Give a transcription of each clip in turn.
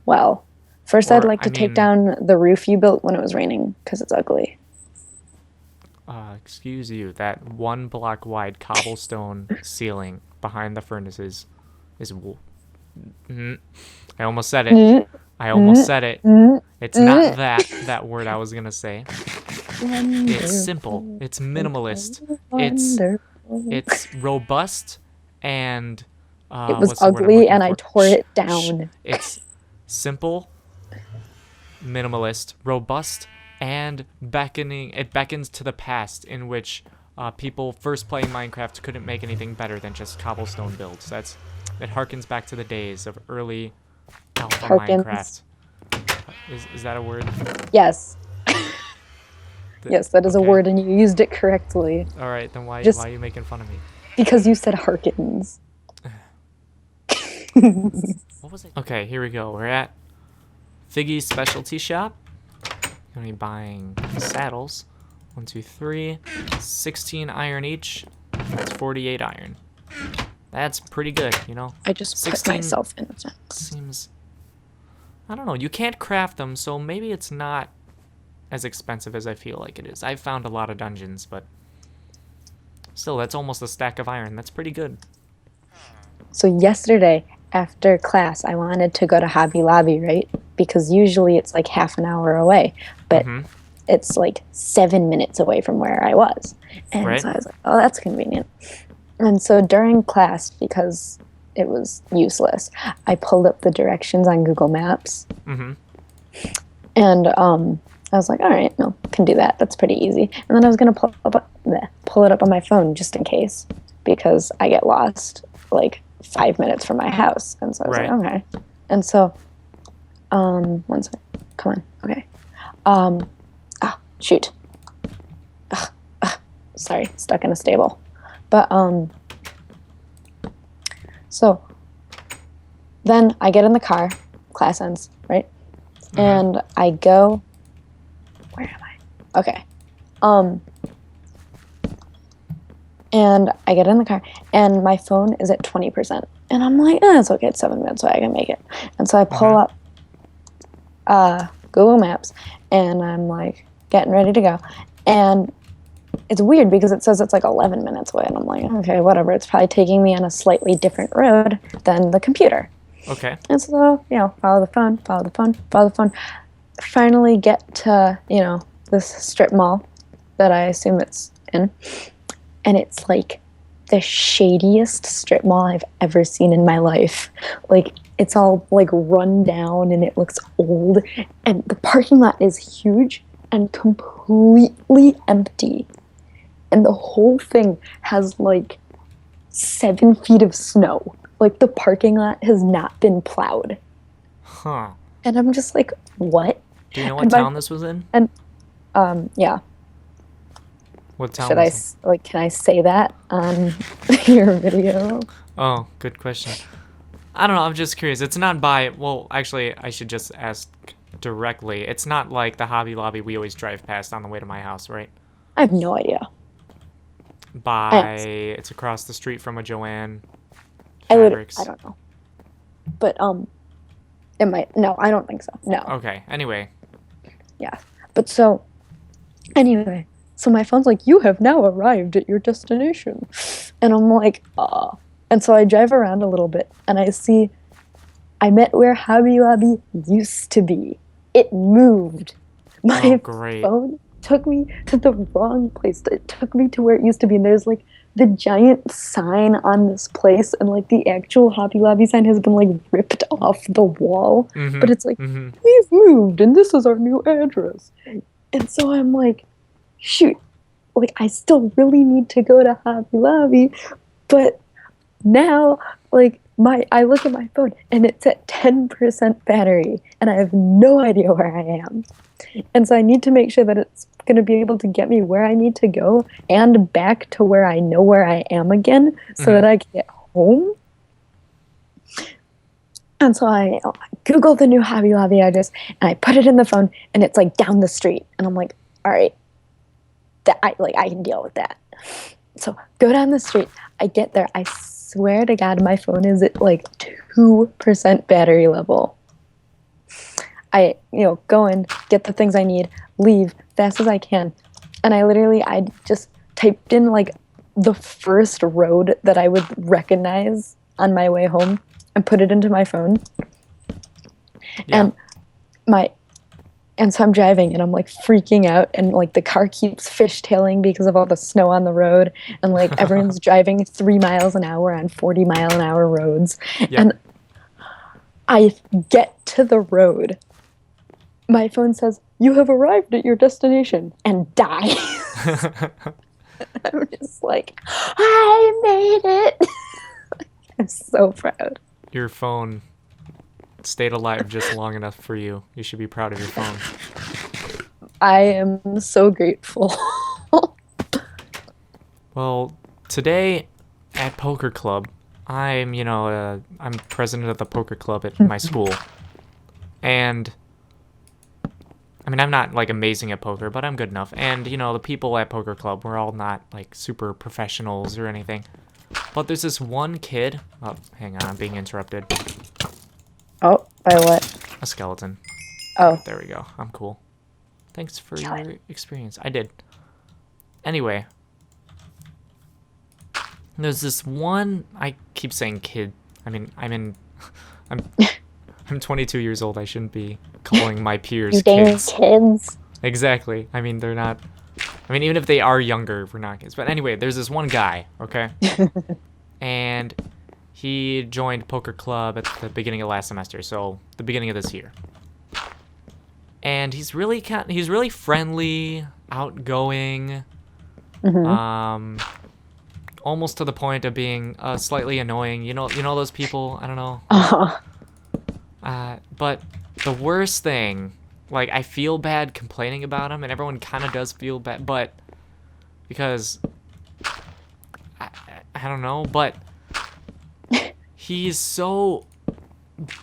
Well, first I'd Or, like I to take mean, down the roof you built when it was raining because it's ugly. excuse you, that 1 block wide cobblestone ceiling behind the furnaces is. Mm, I almost said it. Mm, I almost mm, said it. mm, It's not mm. that word I was gonna say. It's simple. Wonderful, It's simple, minimalist. It's wonderful. it's robust and It was what's the word I'm ugly looking and I for? tore it down. It's simple, minimalist, robust, and beckoning. It beckons to the past in which people first playing Minecraft couldn't make anything better than just cobblestone builds. It harkens back to the days of early alpha Harkins. Minecraft. Is that a word? Yes. The, Yes, that is a okay. word and you used it correctly. All right, then why Just are you making fun of me? because you said Harkins. What was it? Okay, here we go. We're at Figgy's Specialty Shop. Gonna be buying saddles. 1, 2, 3. 16 iron each. That's 48 iron. That's pretty good, you know? I just put 16 myself in a fence. seems. I don't know. You can't craft them, so maybe it's not as expensive as I feel like it is. I've found a lot of dungeons, but still, that's almost a stack of iron. That's pretty good. So yesterday after class, I wanted to go to Hobby Lobby, right? Because usually it's like half an hour away, but Mm-hmm. it's like 7 minutes away from where I was. And Right? so I was like, oh, that's convenient. And so during class, because it was useless, I pulled up the directions on Google Maps Mm-hmm. and I was like, all right, no, can do that. That's pretty easy. And then I was gonna pull it up on my phone just in case because I get lost like 5 minutes from my house. And so I was like, Right. okay. And so, one second, come on, okay. Um, shoot. Sorry, stuck in a stable. But so then I get in the car, class ends, right? Mm-hmm. And I go. Where am I? Okay. Um, and I get in the car, and my phone is at 20%, and I'm like, it's okay. It's 7 minutes, so I can make it. And so I pull Mm-hmm. up Google Maps, and I'm like getting ready to go, and it's weird because it says it's like 11 minutes away, and I'm like, okay, whatever. It's probably taking me on a slightly different road than the computer. Okay. And so, follow the phone, follow the phone, follow the phone. Finally get to, this strip mall that I assume it's in. And it's like the shadiest strip mall I've ever seen in my life. Like, it's all like run down and it looks old. And the parking lot is huge and completely empty. And the whole thing has like 7 feet of snow. Like the parking lot has not been plowed. Huh. And I'm just like, what? Do you know what And my town this was in? and yeah. What town Should I was it? like? Can I say that on your video? Oh, good question. I don't know. I'm just curious. It's not by. Well, actually, I should just ask directly. It's not like the Hobby Lobby we always drive past on the way to my house, right? I have no idea. I It's across the street from a Joanne I Fabrics. don't know, but it might. No, I don't think so. No, Okay. Anyway. yeah. But so anyway, so my phone's like, you have now arrived at your destination, and I'm like, And so I drive around a little bit, and I see I'm at where Hobby Lobby used to be. It moved. Oh, My great. phone took me to the wrong place. It took me to where it used to be. And there's like the giant sign on this place, and like the actual Hobby Lobby sign has been like ripped off the wall. Mm-hmm. But it's like, Mm-hmm. we've moved, and this is our new address. And so I'm like, shoot, like I still really need to go to Hobby Lobby, but now like I look at my phone and it's at 10% battery and I have no idea where I am. And so I need to make sure that it's going to be able to get me where I need to go and back to where I know where I am again so Mm-hmm. that I can get home. And so I Googled the new Hobby Lobby address and I put it in the phone and it's like down the street. And I'm like, all right, I can deal with that. So go down the street. I get there. I swear to God, my phone is at like 2% battery level. I, go in, get the things I need, leave fast as I can. And I just typed in like the first road that I would recognize on my way home and put it into my phone. Yeah. And my and so I'm driving and I'm like freaking out and like the car keeps fishtailing because of all the snow on the road and like everyone's driving 3 miles an hour on 40-mile-an-hour roads. Yep. And I get to the road. My phone says, "You have arrived at your destination," and die. I'm just like, I made it. I'm so proud. Your phone stayed alive just long enough for you. You should be proud of your phone. I am so grateful. Well, today at Poker Club, I'm president of the poker club at my school. And I mean, I'm not like amazing at poker, but I'm good enough. And the people at Poker Club, we're all not like super professionals or anything. But there's this one kid. Oh, hang on, I'm being interrupted. Oh, by what? A skeleton. Oh. There we go. I'm cool. Thanks for Kill your experience. I did. Anyway. There's this one, I keep saying kid. I mean, I'm 22 years old. I shouldn't be calling my peers kids. Kids. Exactly. I mean, they're not. I mean, even if they are younger, we're not kids. But anyway, there's this one guy, okay? And he joined Poker Club at the beginning of last semester, so the beginning of this year. And he's really friendly, outgoing, almost to the point of being slightly annoying. You know those people. I don't know. But the worst thing, like, I feel bad complaining about him, and everyone kind of does feel bad, but because I don't know, but he's so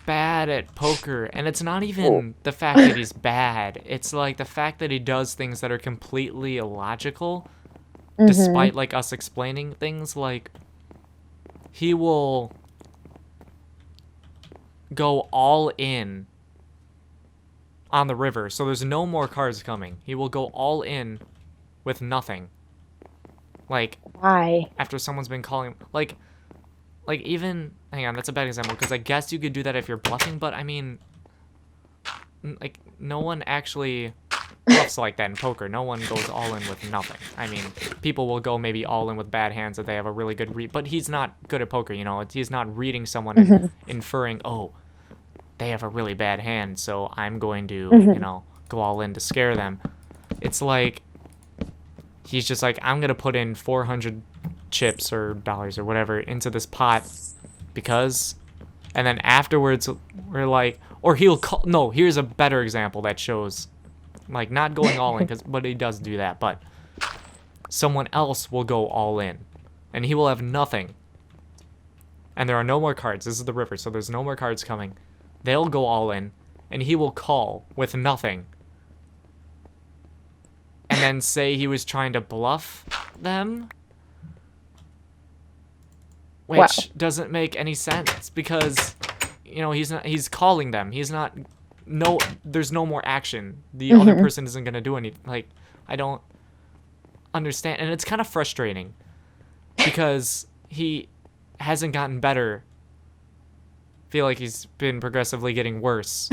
bad at poker, and it's not even the fact that he's bad. It's like the fact that he does things that are completely illogical, despite like us explaining things. Like, he will go all in on the river, so there's no more cards coming. He will go all in with nothing. Like, Why? after someone's been calling, like even, hang on, that's a bad example, because I guess you could do that if you're bluffing, but I mean, like, no one actually bluffs like that in poker. No one goes all in with nothing. I mean, people will go maybe all in with bad hands if they have a really good read, but he's not good at poker, he's not reading someone and inferring, oh, they have a really bad hand, so I'm going to, go all in to scare them. It's like, he's just like, I'm going to put in 400 chips or dollars or whatever into this pot because, and then afterwards we're like, or he'll call, no, here's a better example that shows, like, not going all in, but he does do that, but someone else will go all in and he will have nothing, and there are no more cards. This is the river, so there's no more cards coming. They'll go all in and he will call with nothing and then say he was trying to bluff them, which doesn't make any sense because, he's calling them. He's not, there's no more action. The other person isn't going to do anything. Like, I don't understand. And it's kind of frustrating because he hasn't gotten better. I feel like he's been progressively getting worse.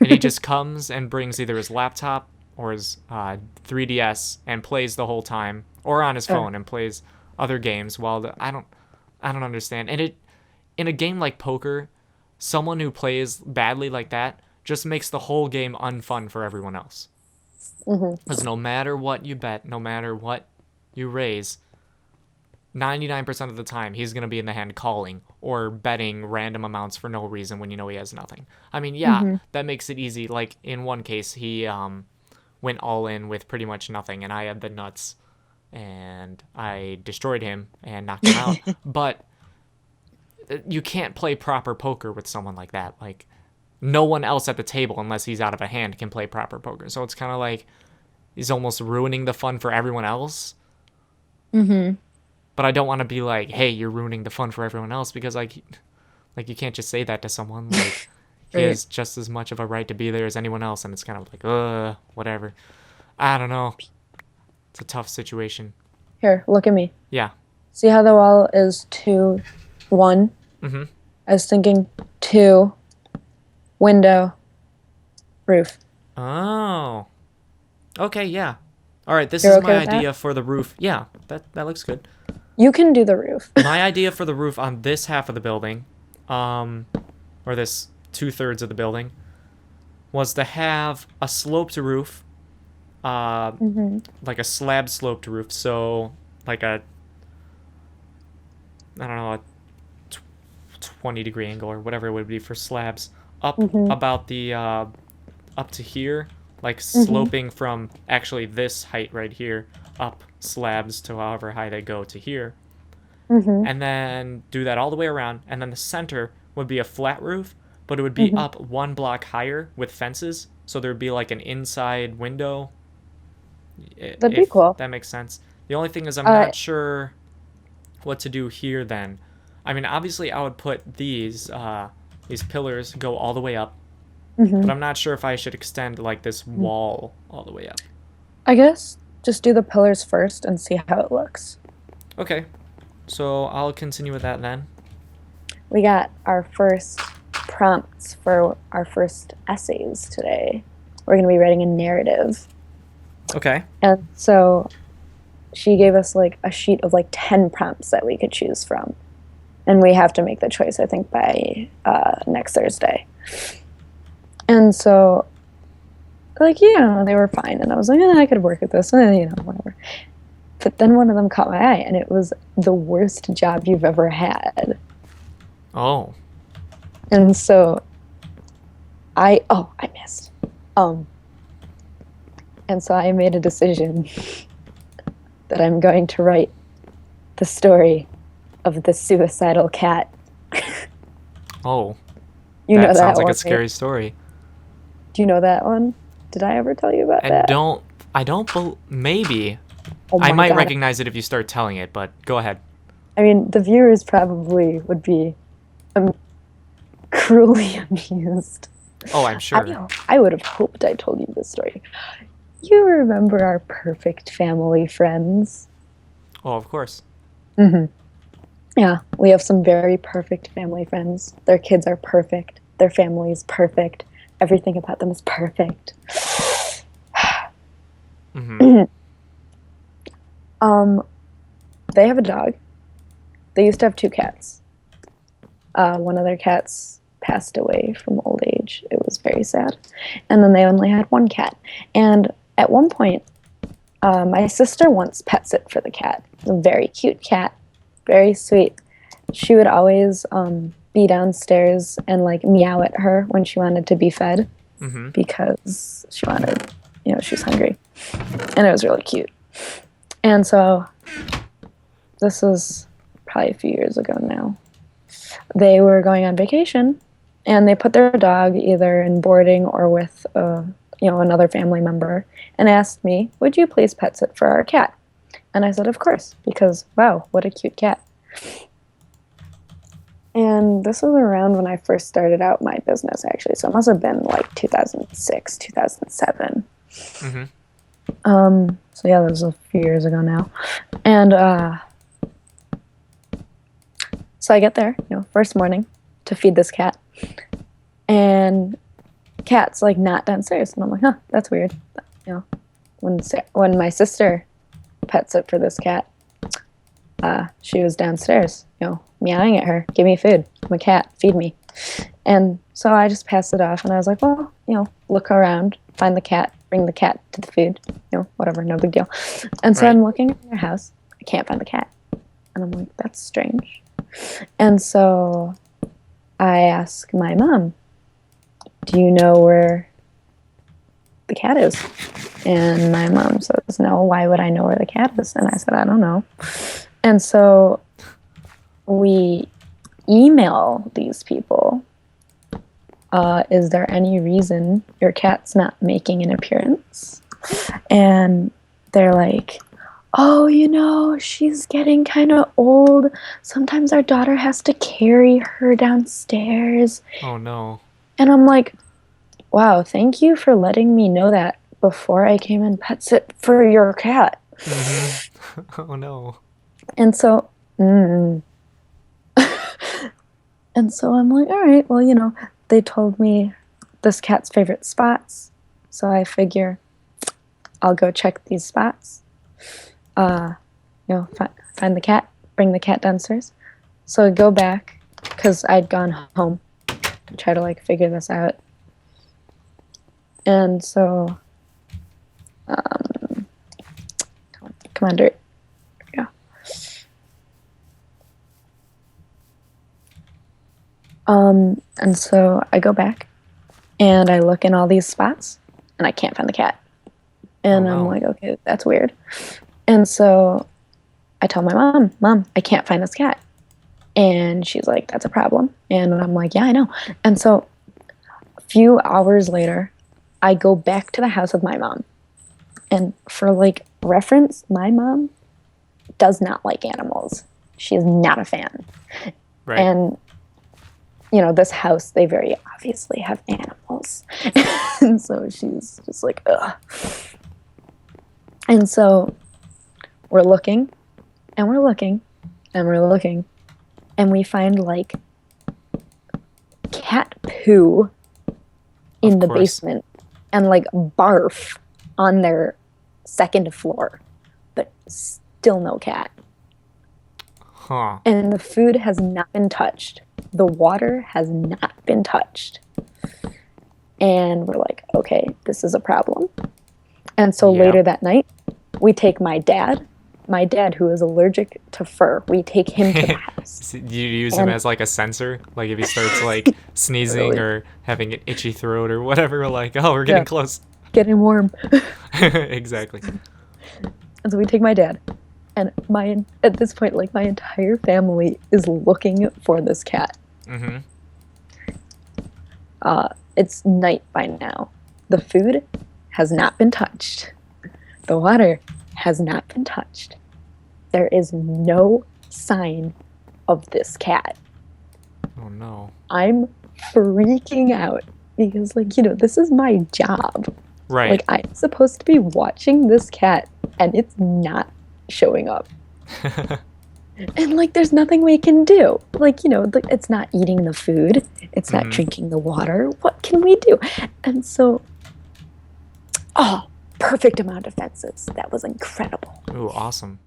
And he just comes and brings either his laptop or his 3DS and plays the whole time, or on his phone and plays other games while I don't understand. And in a game like poker, someone who plays badly like that just makes the whole game unfun for everyone else. Because no matter what you bet, no matter what you raise, 99% of the time he's going to be in the hand calling or betting random amounts for no reason when he has nothing. I mean, yeah, that makes it easy. Like, in one case, he went all in with pretty much nothing, and I had the nuts, and I destroyed him and knocked him out. But you can't play proper poker with someone like that. Like, no one else at the table, unless he's out of a hand, can play proper poker. So it's kind of like he's almost ruining the fun for everyone else. but I don't want to be like, hey, you're ruining the fun for everyone else, because like you can't just say that to someone. Like he Right. has just as much of a right to be there as anyone else, and it's kind of like, whatever. I don't know. It's a tough situation. Here, look at me. Yeah. See how the wall is 2, 1? Mm-hmm. I was thinking 2, window, roof. Oh. Okay, yeah. All right, this You're is okay my with that? idea for the roof. Yeah, that looks good. You can do the roof. My idea for the roof on this half of the building, or this 2/3 of the building, was to have a sloped roof, hmm like a slab sloped roof. So, like I don't know, a 20-degree angle or whatever it would be for slabs, up hmm about the, up to here, like hmm sloping from actually this height right here, up slabs to however high they go to here. hmm And then do that all the way around, and then the center would be a flat roof, but it would be hmm up 1 block higher with fences, so there would be like an inside window, That'd be if cool. that makes sense. The only thing is I'm Uh, not sure what to do here then. I mean, obviously I would put these pillars go all the way up, but hmm I'm not sure if I should extend like this wall all the way up. I guess just do the pillars first and see how it looks. Okay, so I'll continue with that then. We got our first prompts for our first essays today. We're going to be writing a narrative. Okay. And so she gave us like a sheet of like 10 prompts that we could choose from. And we have to make the choice, I think, by next Thursday. And so, like, they were fine. And I was like, I could work with this, whatever. But then one of them caught my eye, and it was the worst job you've ever had. Oh. And so I missed. Um, and so I made a decision that I'm going to write the story of the suicidal cat. Oh. You know That that sounds like one, a right? scary story. Do you know that one? Did I ever tell you about that? I don't maybe. Oh I my might God. recognize it if you start telling it, but go ahead. I mean, the viewers probably would be cruelly amused. Oh, I'm sure. I would have hoped I told you this story. You remember our perfect family friends? Oh, of course. Mm-hmm. Yeah, we have some very perfect family friends. Their kids are perfect. Their family is perfect. Everything about them is perfect. Mm-hmm. They have a dog. They used to have 2 cats. One of their cats passed away from old age. It was very sad. And then they only had 1 cat. And at one point, my sister once pet sit for the cat. A very cute cat, very sweet. She would always be downstairs and like meow at her when she wanted to be fed Mm-hmm. because she wanted, she was hungry. And it was really cute. And so this was probably a few years ago now. They were going on vacation and they put their dog either in boarding or with another family member and asked me, would you please pet sit for our cat? And I said, of course, because wow, what a cute cat. And this was around when I first started out my business, actually. So it must have been like 2006, 2007. Mm-hmm. So yeah, that was a few years ago now. And so I get there, first morning to feed this cat. And cat's like not downstairs. And I'm like, that's weird. When my sister pet sit for this cat, she was downstairs, meowing at her, give me food. I'm a cat, feed me. And so I just passed it off and I was like, well, look around, find the cat, bring the cat to the food, whatever, no big deal. And so Right. I'm looking at their house, I can't find the cat. And I'm like, that's strange. And so I ask my mom, do you know where the cat is? And my mom says, no, why would I know where the cat is? And I said, I don't know. And so we email these people, is there any reason your cat's not making an appearance? And they're like, oh, she's getting kind of old. Sometimes our daughter has to carry her downstairs. Oh no. And I'm like, wow, thank you for letting me know that before I came and pet sit for your cat. Mm-hmm. Oh no. And so, mm, and so I'm like, all right, well, they told me this cat's favorite spots. So I figure I'll go check these spots. Find the cat, bring the cat downstairs. So I go back because I'd gone home to try to like figure this out. And so, come on, Dirt. Yeah. And so I go back and I look in all these spots and I can't find the cat. And Oh, I'm no. like, okay, that's weird. And so I tell my Mom, I can't find this cat. And she's like, that's a problem. And I'm like, yeah, I know. And so a few hours later, I go back to the house of my mom. And for like reference, my mom does not like animals. She is not a fan. Right. And this house, they very obviously have animals. And so she's just like, ugh. And so we're looking and we're looking and we're looking and we find like cat poo in Of the course. basement and like barf on their second floor, but still no cat. Huh. And the food has not been touched. The water has not been touched. And we're like, okay, this is a problem. And so Yep. later that night, we take my dad who is allergic to fur, we take him to the house. So you use him And- as like a sensor? Like if he starts like sneezing Totally. or having an itchy throat or whatever, we're like, oh, we're getting Yeah. close. Getting warm. Exactly. And so we take my dad. And at this point, like my entire family is looking for this cat. Mm-hmm. It's night by now. The food has not been touched. The water has not been touched. There is no sign of this cat. Oh no. I'm freaking out because, like, this is my job. Right. Like, I'm supposed to be watching this cat and it's not showing up. And, like, there's nothing we can do. Like, it's not eating the food, it's not Mhm. drinking the water. What can we do? And so, perfect amount of fences. That was incredible. Ooh, awesome.